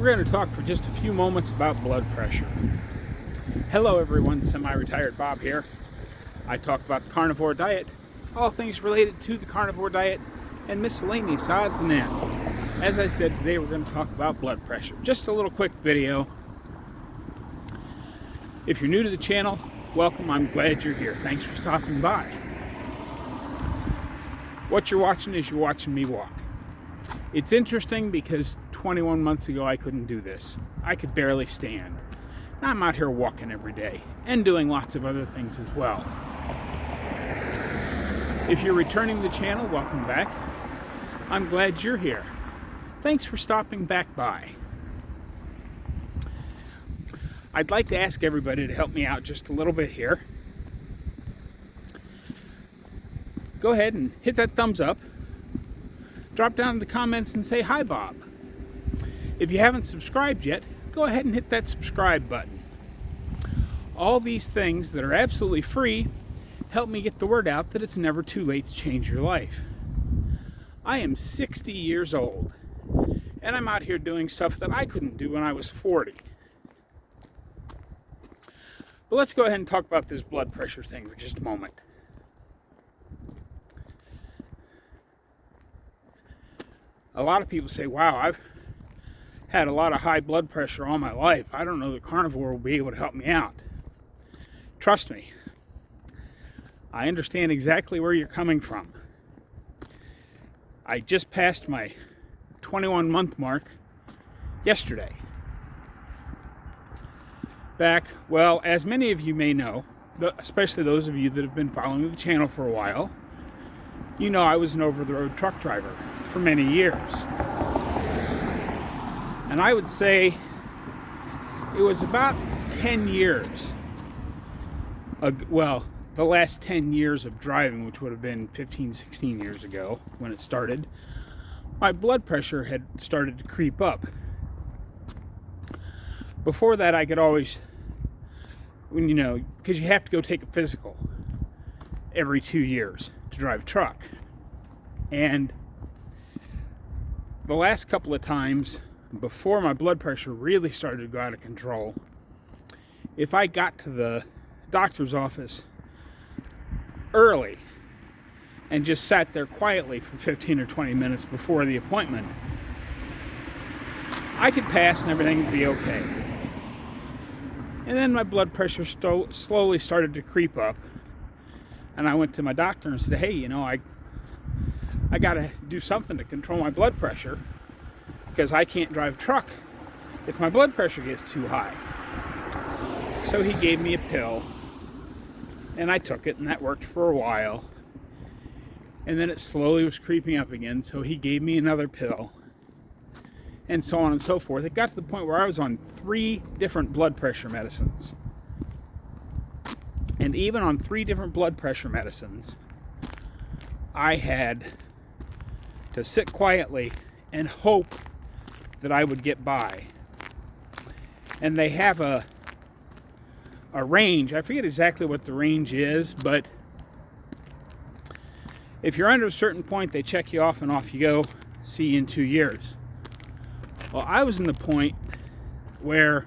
We're going to talk for just a few moments about blood pressure. Hello everyone, Semi-Retired Bob here. I talk about the Carnivore Diet, all things related to the Carnivore Diet, and miscellaneous odds and ends. As I said, today we're going to talk about blood pressure. Just a little quick video. If you're new to the channel, welcome. I'm glad you're here. Thanks for stopping by. What you're watching is you're watching me walk. It's interesting because 21 months ago I couldn't do this. I could barely stand. Now I'm out here walking every day and doing lots of other things as well. If you're returning to the channel, welcome back. I'm glad you're here. Thanks for stopping back by. I'd like to ask everybody to help me out just a little bit here. Go ahead and hit that thumbs up. Drop down in the comments and say, "Hi, Bob." If you haven't subscribed yet, go ahead and hit that subscribe button. All these things that are absolutely free help me get the word out that it's never too late to change your life. I am 60 years old, and I'm out here doing stuff that I couldn't do when I was 40. But let's go ahead and talk about this blood pressure thing for just a moment. A lot of people say, wow, I've had a lot of high blood pressure all my life. I don't know the carnivore will be able to help me out. Trust me, I understand exactly where you're coming from. I just passed my 21-month mark yesterday. Back, well, as many of you may know, especially those of you that have been following the channel for a while, you know I was an over-the-road truck driver for many years. And I would say it was about 10 years, well, the last 10 years of driving, which would have been 15, 16 years ago when it started, my blood pressure had started to creep up. Before that, I could always, because you have to go take a physical every 2 years to drive a truck. And the last couple of times before my blood pressure really started to go out of control, if I got to the doctor's office early and just sat there quietly for 15 or 20 minutes before the appointment, I could pass and everything would be okay. And then my blood pressure slowly started to creep up, and I went to my doctor and said, hey, I got to do something to control my blood pressure because I can't drive a truck if my blood pressure gets too high. So he gave me a pill, and I took it, and that worked for a while. And then it slowly was creeping up again, so he gave me another pill, and so on and so forth. It got to the point where I was on 3 different blood pressure medicines. And even on 3 different blood pressure medicines, I had to sit quietly and hope that I would get by. And they have a range. I forget exactly what the range is, but if you're under a certain point, they check you off and off you go. See you in 2 years. Well, I was in the point where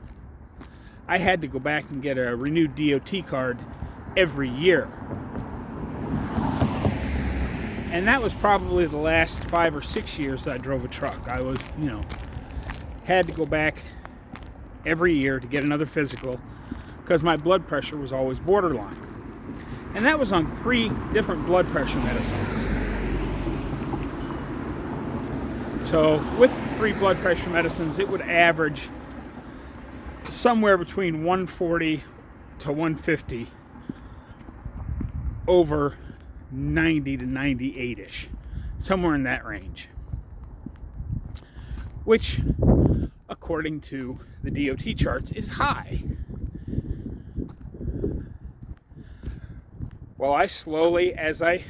I had to go back and get a renewed DOT card every year. And that was probably the last 5 or 6 years that I drove a truck. I was, had to go back every year to get another physical because my blood pressure was always borderline. And that was on 3 different blood pressure medicines. So with 3 blood pressure medicines, it would average somewhere between 140 to 150 over 90 to 98-ish, somewhere in that range, which, according to the DOT charts, is high. Well, I slowly, as I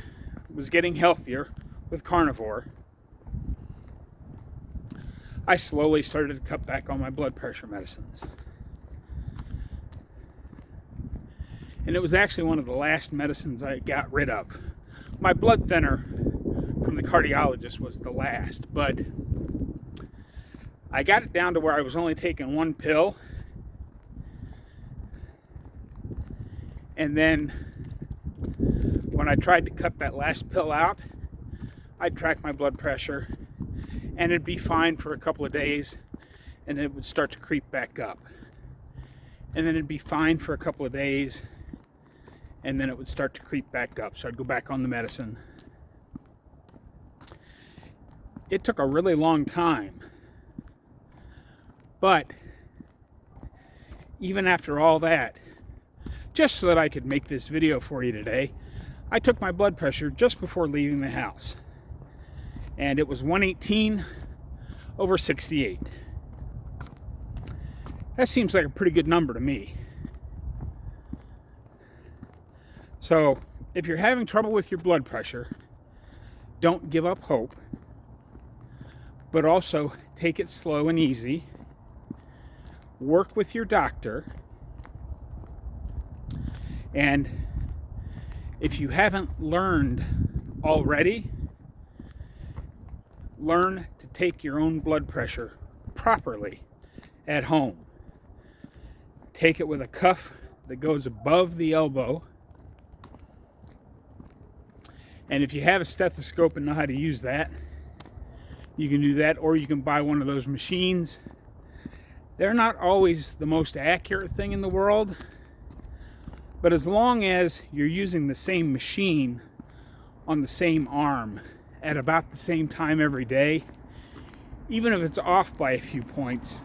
was getting healthier with carnivore, I slowly started to cut back on my blood pressure medicines. And it was actually one of the last medicines I got rid of. My blood thinner from the cardiologist was the last, but I got it down to where I was only taking one pill. And then when I tried to cut that last pill out, I'd track my blood pressure and it'd be fine for a couple of days, and it would start to creep back up. And then it'd be fine for a couple of days, and then it would start to creep back up. So I'd go back on the medicine. It took a really long time. But even after all that, just so that I could make this video for you today, I took my blood pressure just before leaving the house. And it was 118/68. That seems like a pretty good number to me. So, if you're having trouble with your blood pressure, don't give up hope, but also take it slow and easy. Work with your doctor, and if you haven't learned already, learn to take your own blood pressure properly at home. Take it with a cuff that goes above the elbow. And if you have a stethoscope and know how to use that, you can do that, or you can buy one of those machines. They're not always the most accurate thing in the world, but as long as you're using the same machine on the same arm at about the same time every day, even if it's off by a few points,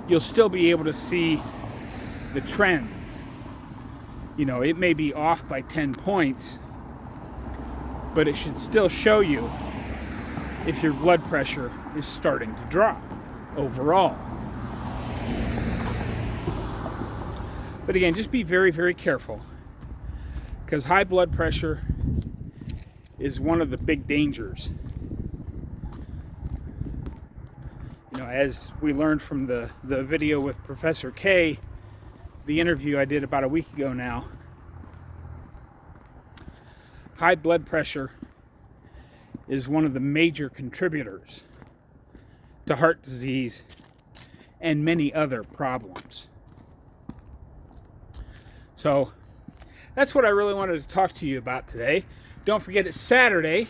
you'll still be able to see the trends. You know, it may be off by 10 points, but it should still show you if your blood pressure is starting to drop overall. But again, just be very, very careful, because high blood pressure is one of the big dangers. You know, as we learned from the video with Professor K, the interview I did about a week ago now, high blood pressure is one of the major contributors to heart disease and many other problems. So that's what I really wanted to talk to you about today. Don't forget it's Saturday,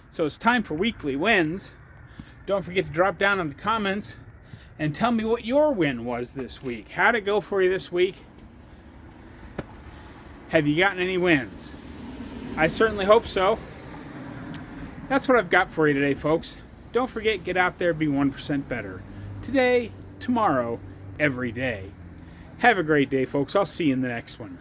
so it's time for weekly wins. Don't forget to drop down in the comments and tell me what your win was this week. How'd it go for you this week? Have you gotten any wins? I certainly hope so. That's what I've got for you today, folks. Don't forget, get out there, be 1% better. Today, tomorrow, every day. Have a great day, folks. I'll see you in the next one.